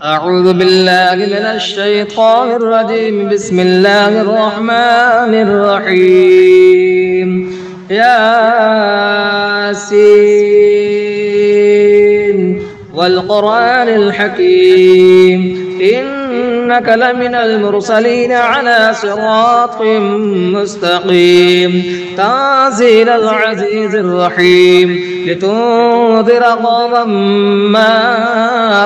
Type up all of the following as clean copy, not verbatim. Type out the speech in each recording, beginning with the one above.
أعوذ بالله من الشيطان الرجيم. بسم الله الرحمن الرحيم. ياسين والقرآن الحكيم إنك لمن المرسلين على صراط مستقيم. تنزيل العزيز الرحيم لتنذر قوما ما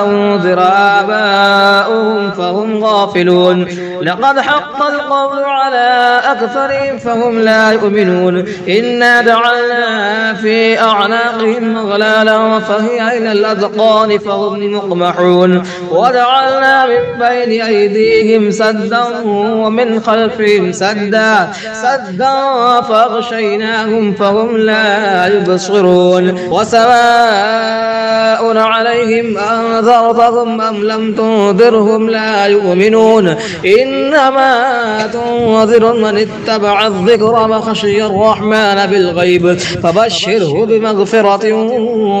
أنذر آباؤهم فهم غافلون. لقد حق القول على أكثرهم فهم لا يؤمنون. إنا جعلنا في أعناقهم أغلالا فهي إلى الأذقان فهم مقمحون. وجعلنا من بين أيديهم سدا ومن خلفهم سدا فأغشيناهم فهم لا يبصرون. وسواء عليهم أنذرتهم أم لم تنذرهم لا يؤمنون. إنما تنذر من اتبع الذكر وخشي الرحمن بالغيب فبشره بمغفرة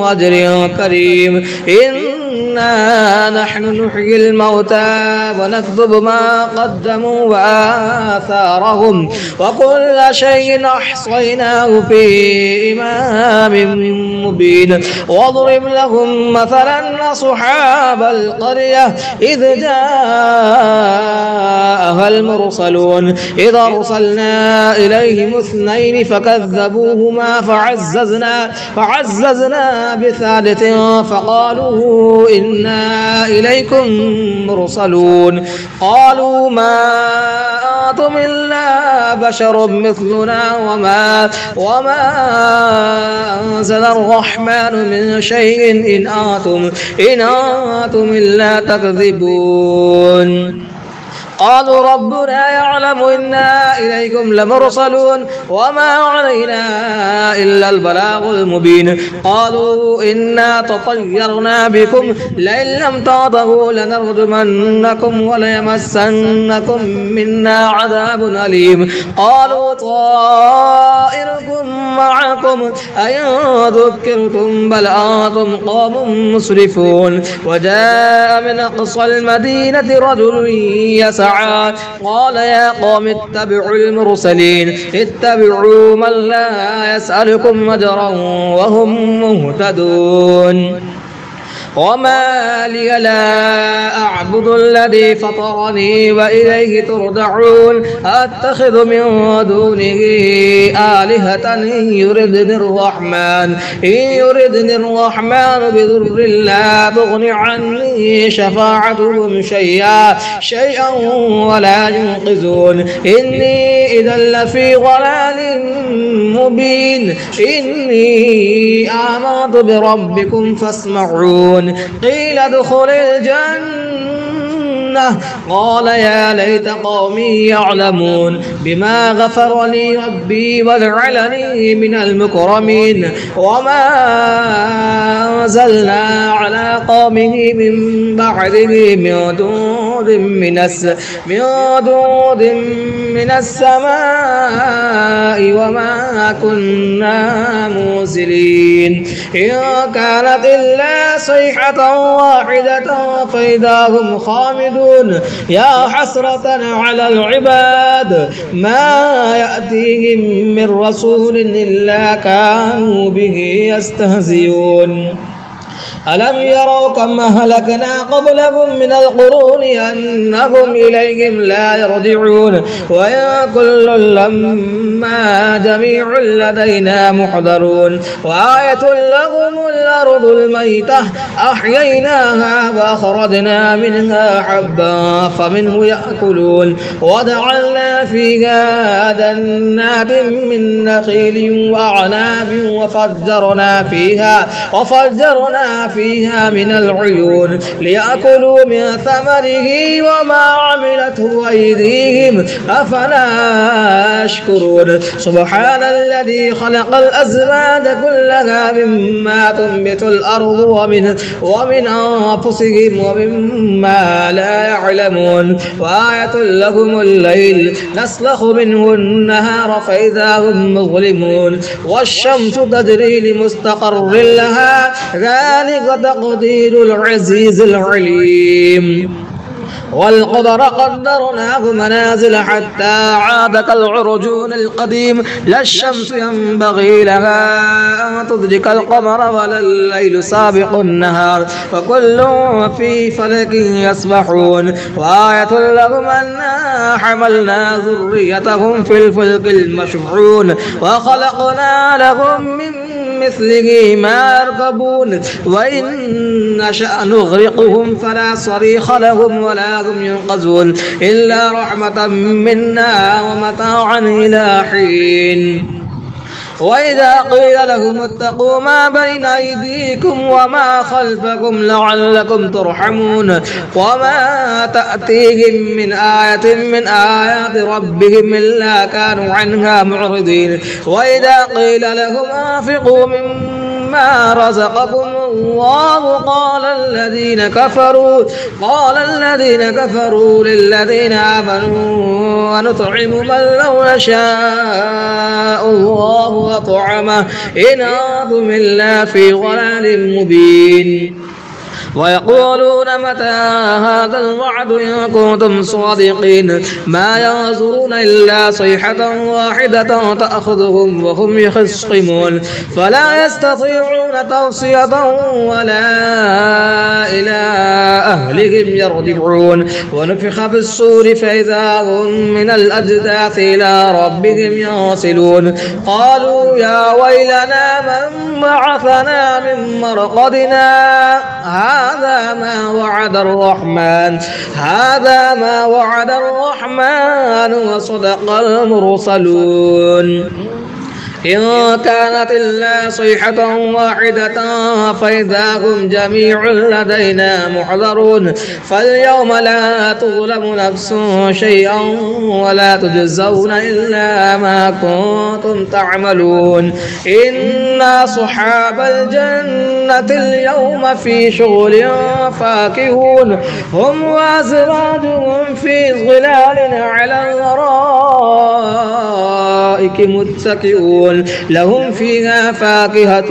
وأجر كريم. إنا نحن نحيي الموتى ونكتب ما قدموا وآثارهم وكل شيء أحصيناه في إمام مبين. واضرب لهم مثلا أصحاب القرية إذ جاءها المرسلون إذ أرسلنا إليهم اثنين فكذبوهما فعززنا بثالث فقالوا إنا إليكم مرسلون. قالوا ما أنتم إلا بشر مثلنا وما أنزل الرحمن من شيء إن أنتم إلا تكذبون. قالوا ربنا يعلم إنا إليكم لمرسلون وما علينا إلا البلاغ المبين. قالوا إنا تطيرنا بكم لئن لم تنتهوا لنرجمنكم وليمسنكم منا عذاب أليم. قالوا طائركم معكم أئن ذكرتم بل أنتم قوم مسرفون. وجاء من أقصى المدينة رجل يسعى قال يا قوم اتبعوا المرسلين اتبعوا من لا يسألكم أجرا وهم مهتدون. وما لي لا أعبد الذي فطرني وإليه ترجعون. أتخذ من دونه آلهة إن يردني الرحمن بضر لا تغن عني شفاعتهم شيئا ولا ينقذون. إني إذا لفي ضلال مبين. إني آمنت بربكم فاسمعون. قيل ادخل الجنة قال يا ليت قومي يعلمون بما غفر لي ربي وجعلني من المكرمين. وما أنزلنا على قومه من بعده من دود من السماء وما كنا منزلين. إن كانت إلا صيحة واحدة فإذا هم خامدون. يا حسرة على العباد ما يأتيهم من رسول إلا كانوا به يستهزئون. ألم يروا كم أهلكنا قبلهم من القرون أنهم إليهم لا يرجعون. وإن كل لما جميع لدينا محضرون. وآية لهم الأرض الميتة أحييناها وأخرجنا منها حبا فمنه يأكلون. وجعلنا فيها جنات من نخيل وأعناب وفجرنا فيها من العيون ليأكلوا من ثمره وما عملته أيديهم أفلا يشكرون. سبحان الذي خلق الأزواج كلها مما تنبت الأرض ومن أنفسهم ومما لا يعلمون. وآية لهم الليل نسلخ منه النهار فإذا هم مظلمون. والشمس تجري لمستقر لها ذلك ذلك تقدير العزيز العليم. والقمر قدرناه منازل حتى عاد كالعرجون القديم لا الشمس ينبغي لها أن تدرك القمر ولا الليل سابق النهار وكل في فلك يسبحون وآية لهم أنا حملنا ذريتهم في الفلك المشحون وخلقنا لهم من مثله ما يركبون وإن نشأ نغرقهم فلا صريخ لهم ولا هم ينقذون إلا رحمة منا ومتاعا إلى حين. وإذا قيل لهم اتقوا ما بين أيديكم وما خلفكم لعلكم ترحمون وما تأتيهم من آية من آيات ربهم إلا كانوا عنها معرضين. وإذا قيل لهم أنفقوا مما رزقكم الله قال الذين كفروا للذين آمنوا ونطعم من لو يشاء الله أطعمه إن أنتم إلا في ضلال مبين. ويقولون متى هذا الوعد إن كنتم صادقين ما ينظرون إلا صيحة واحدة تأخذهم وهم يخصمون فلا يستطيعون توصية ولا إلى أهلهم يرجعون. ونفخ في الصور فإذا هم من الأجداث إلى ربهم ينسلون قالوا يا ويلنا من بعثنا من مرقدنا هذا ما وعد الرحمن وصدق المرسلون. إن كانت إلا صيحة واحدة فإذا هم جميع لدينا محضرون. فاليوم لا تظلم نفس شيئا ولا تجزون إلا ما كنتم تعملون. إن أصحاب الجنة اليوم في شغل فاكهون هم وأزواجهم في ظلال على الأرائك متكئون لهم فيها فاكهة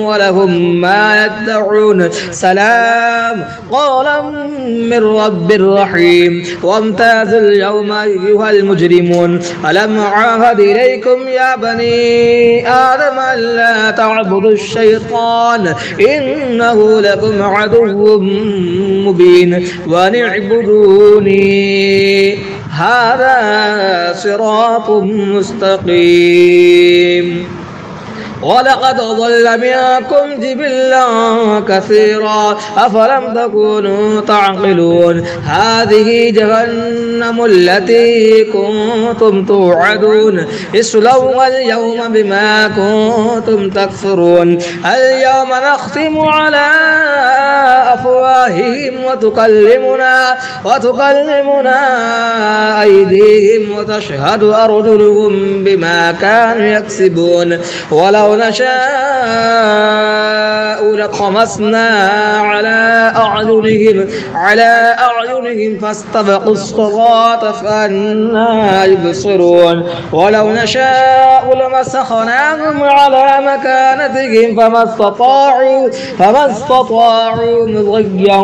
ولهم ما يدعون سلام قولا من رب رحيم. وامتازوا اليوم أيها المجرمون ألم أعهد إليكم يا بني آدم ألا تعبدوا الشيطان إنه لكم عدو مبين وأن اعبدوني هذا صراط مستقيم. ولقد ضل منكم جبلا كثيرا أفلم تكونوا تعقلون. هذه جهنم التي كنتم توعدون اصلوها اليوم بما كنتم تكفرون. اليوم نختم على أفواههم وتكلمنا أيديهم وتشهد أرجلهم بما كانوا يكسبون. ولو نشاء لطمسنا على أعينهم فاستبقوا الصراط فأنى يبصرون. ولو نشاء لمسخناهم على مكانتهم فما استطاعوا مضيا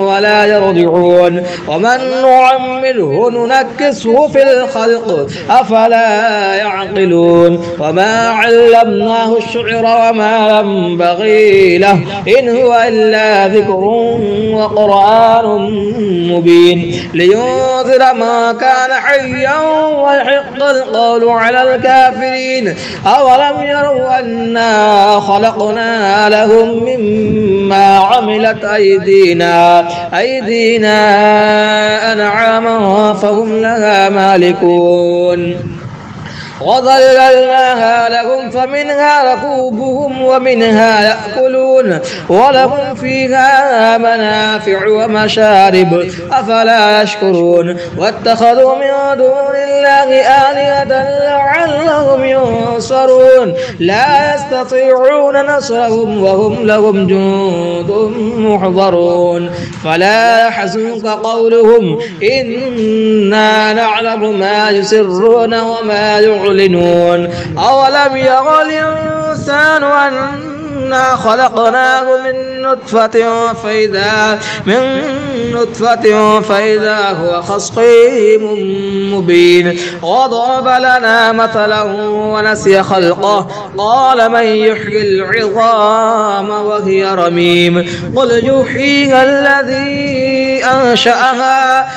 ولا يرجعون. ومن نعمره ننكسه في الخلق أفلا يعقلون. وما علمناه الشعر وما ينبغي له إن هو إلا ذكر وقرآن مبين لينذر ما كان حيا ويحق القول على الكافرين. أولم يروا أنا خلقنا لهم مما عملت أيدينا أنعاما فهم لها مالكون. وظللناها لهم فمنها ركوبهم ومنها يأكلون ولهم فيها منافع ومشارب أفلا يشكرون. واتخذوا من دون الله آلهة لعلهم ينصرون لا يستطيعون نصرهم وهم لهم جند محضرون. فلا يحزنك قولهم إنا نعلم ما يسرون وما يعلنون. أولم يرى الإنسان إنا خلقناه من نطفة فإذا هو خصيم مبين وضرب لنا مثلا ونسي خلقه قال من يحيي العظام وهي رميم قل يحييها الذي أنشأها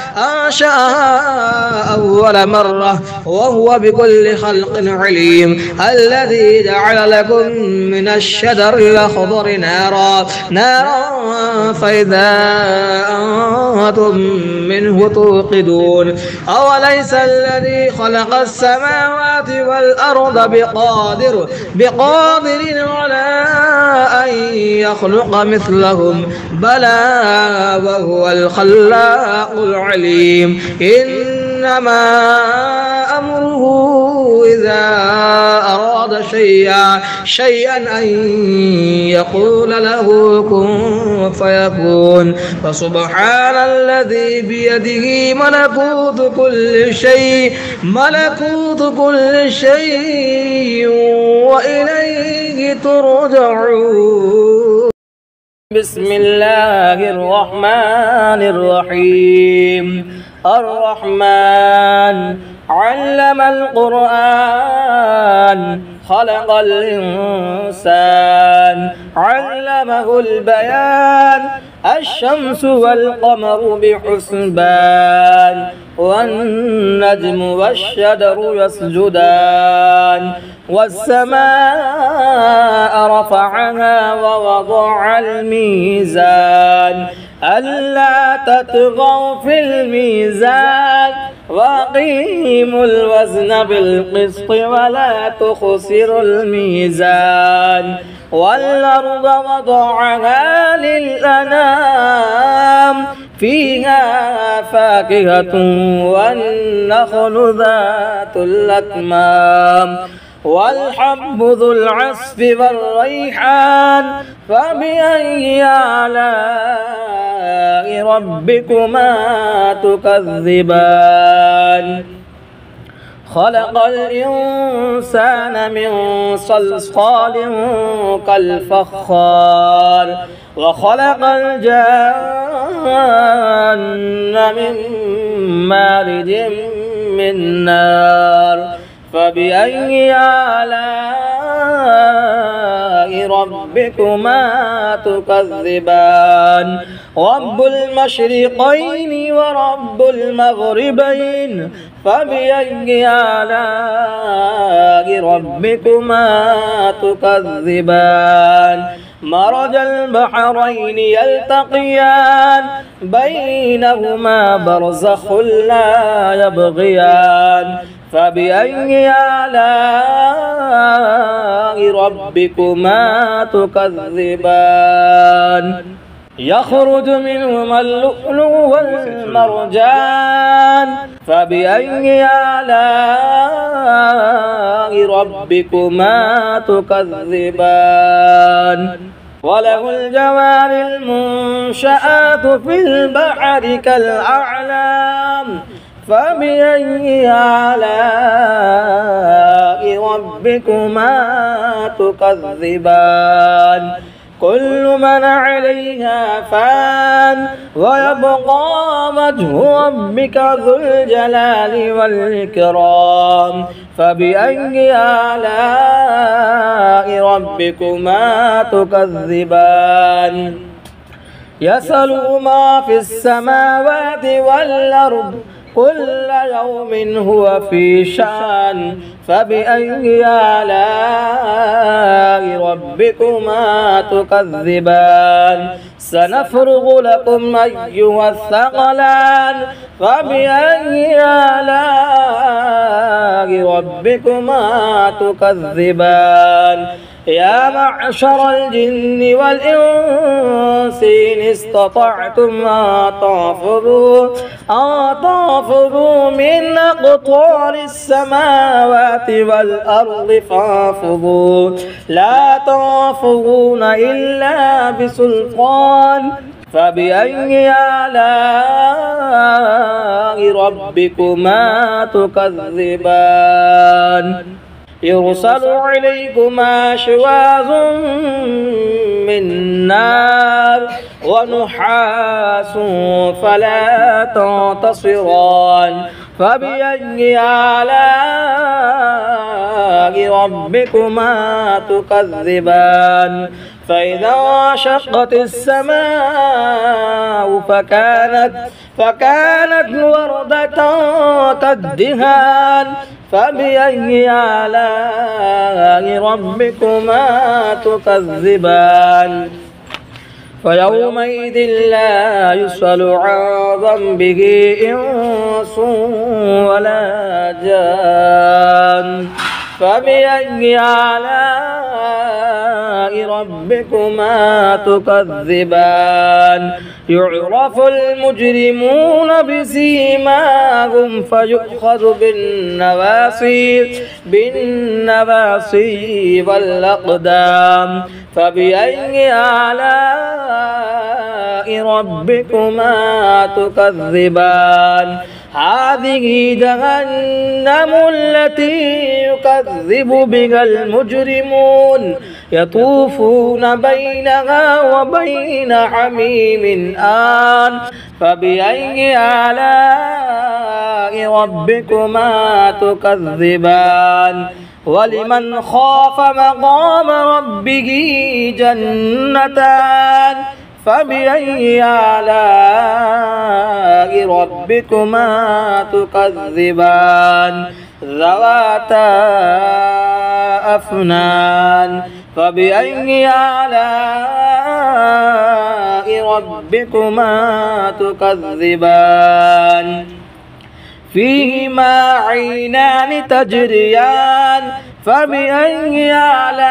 أول مرة وهو بكل خلق عليم الذي جعل لكم من الشجر الأخضر نارا فإذا أنتم منه توقدون أوليس الذي خلق السماوات والأرض بقادر على أن يخلق مثلهم بلى وهو الخلاق العليم إنما أمره إذا أراد شيئا أن يقول له كن فيكون فسبحان الذي بيده ملكوت كل شيء وإليه ترجعون. بسم الله الرحمن الرحيم. الرحمن علم القرآن خلق الإنسان علمه البيان الشمس والقمر بحسبان والنجم والشجر يسجدان والسماء رفعها ووضع الميزان ألا تطغوا في الميزان وأقيموا الوزن بالقسط ولا تخسروا الميزان والأرض وضعها للأنام فيها فاكهة والنخل ذات الأكمام والحب ذو العصف والريحان فبأي آلاء ربكما تكذبان خلق الإنسان من صلصال كالفخار وخلق الجان من مارج من نار فبأي آلاء ربكما تكذبان رب المشرقين ورب المغربين فبأي آلاء ربكما تكذبان مرج البحرين يلتقيان بينهما برزخ لا يبغيان فبأي آلاء ربكما تكذبان يخرج منهما اللؤلؤ والمرجان فبأي آلاء ربكما تكذبان وله الجوار المنشآت في البحر كالأعلام فبأي آلاء ربكما تكذبان كل من عليها فان ويبقى وجه ربك ذو الجلال والإكرام فبأي آلاء ربكما تكذبان يسأله ما في السماوات والأرض كل يوم هو في شأن فبأي آلاء ربكما تكذبان سنفرغ لكم أيها الثقلان فبأي آلاء ربكما تكذبان يا معشر الجن والإنس إن استطعتم أن تنفذوا من أقطار السماوات والأرض فانفذوا لا تنفذون إلا بسلطان فبأي آلاء ربكما تكذبان يرسل عليكما شواظ من نار ونحاس فلا تنتصران فبأي آلاء ربكما تكذبان فإذا انشقت السماء فكانت وردة كالدهان فبأي آلاء ربكما تكذبان فيومئذ لا يسأل عن ذنبه إنس ولا جان فبأي آلاء ربكما تكذبان يعرف المجرمون بسيماهم فيؤخذ بالنواصي والأقدام فبأي آلاء ربكما تكذبان هذه جهنم التي يكذب بها المجرمون يطوفون بينها وبين حميم آن فبأي آلاء ربكما تكذبان ولمن خاف مقام ربه جنتان فبأي آلاء ربكما تكذبان ذواتا أفنان فبأي آلاء ربكما تكذبان فيهما عينان تجريان فبأي آلاء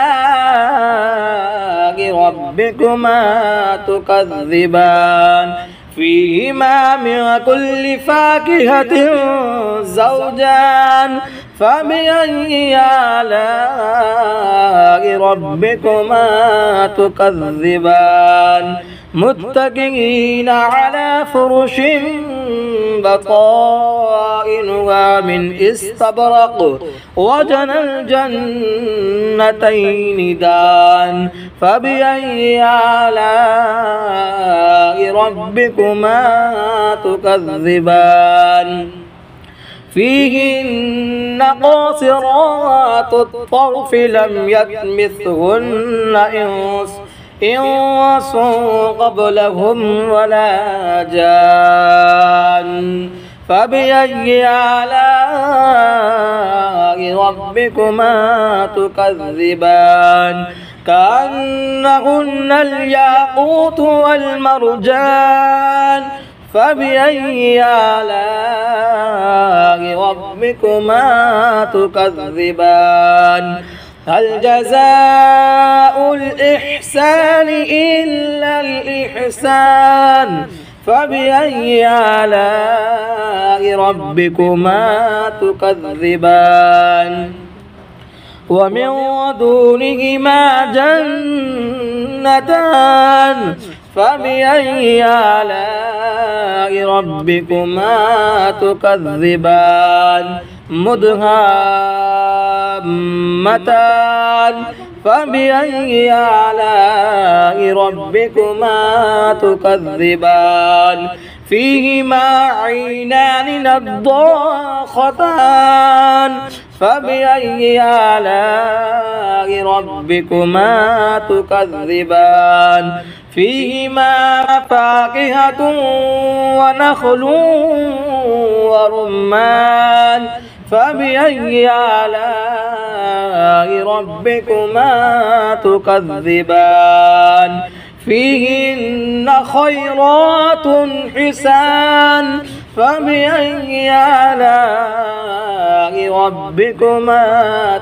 ربكما تكذبان فيهما من كل فاكهة زوجان فبأي آلاء ربكما تكذبان متكئين على فرش بطائنها من استبرق وجنى الجنتين دان فبأي آلاء ربكما تكذبان فيهن قاصرات الطرف لم يطمثهن إنس قبلهم ولا جان فبأي آلاء ربكما تكذبان كأنهن الياقوت والمرجان فبأي آلاء ربكما تكذبان هل جزاء الإحسان إلا الإحسان فبأي آلاء ربكما تكذبان ومن دونهما جنتان فبأي آلاء ربكما تكذبان مدهامتان فبأي آلاء ربكما تكذبان فيهما عينان نضاختان فبأي آلاء ربكما تكذبان فيهما فاكهة ونخل ورمان فبأي آلاء ربكما تكذبان فيهن خيرات حسان فبأي آلاء ربكما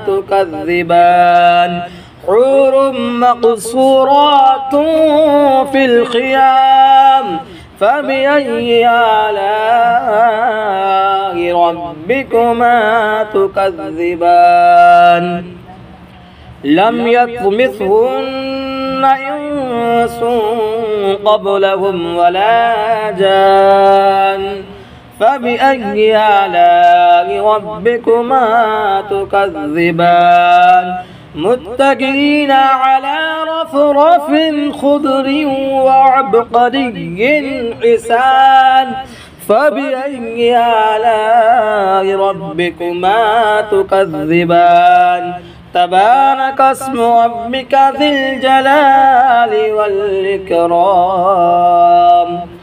تكذبان حور مقصورات في الخيام فبأي آلاء ربكما تكذبان لم يطمثهن إنس قبلهم ولا جان فبأي آلاء ربكما تكذبان متكئين على رفرف خضر وعبقري حسان فبأي آلاء ربكما تكذبان تبارك اسم ربك ذي الجلال والإكرام